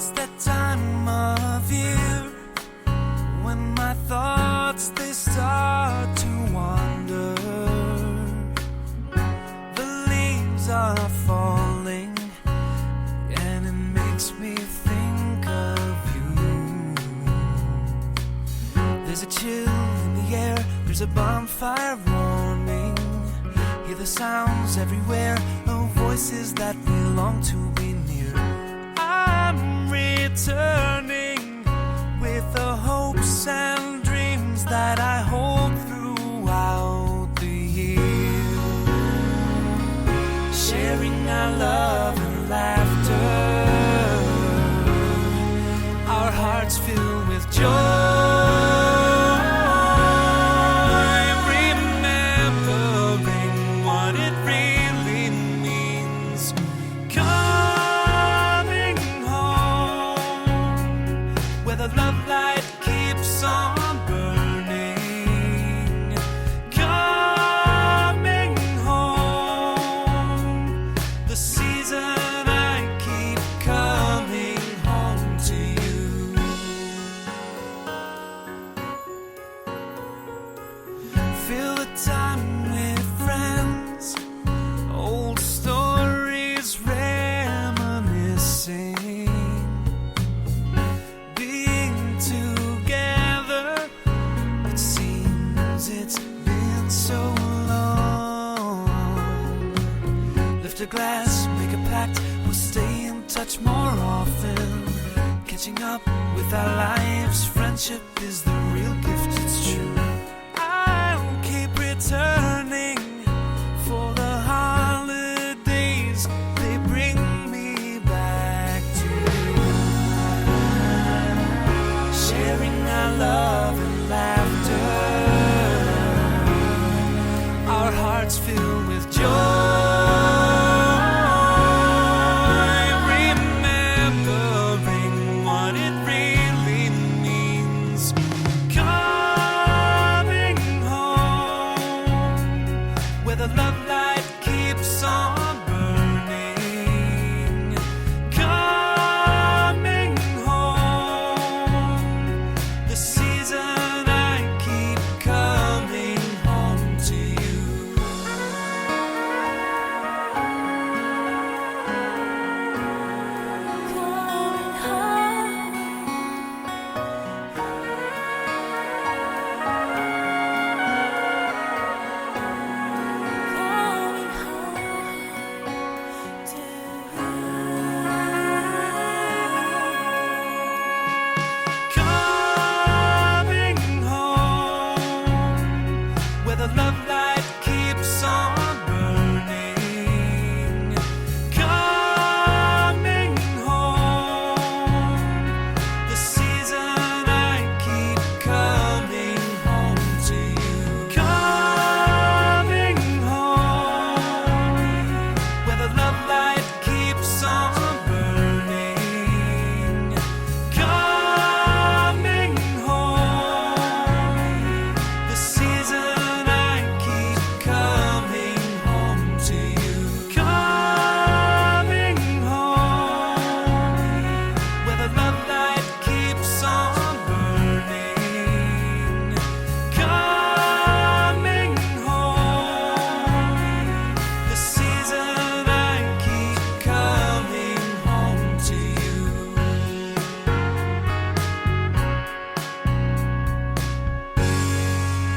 It's that time of year when my thoughts they start to wander. The leaves are falling and it makes me think of you. There's a chill in the air, there's a bonfire warming. Hear the sounds everywhere of voices that we long to be near. I'm returning with the hopes and dreams that I hold throughout the year, sharing our love and laughter, our hearts filled with joy. The love light keeps on burning, coming home. The season I keep coming home to you. Fill the time with friends, old stories reminiscing. It's been so long. Lift a glass, make a pact, we'll stay in touch more often. Catching up with our lives, friendship is the real gift, it's true. I'll keep returning for the holidays, they bring me back to you. Sharing our love and laughter, our hearts feel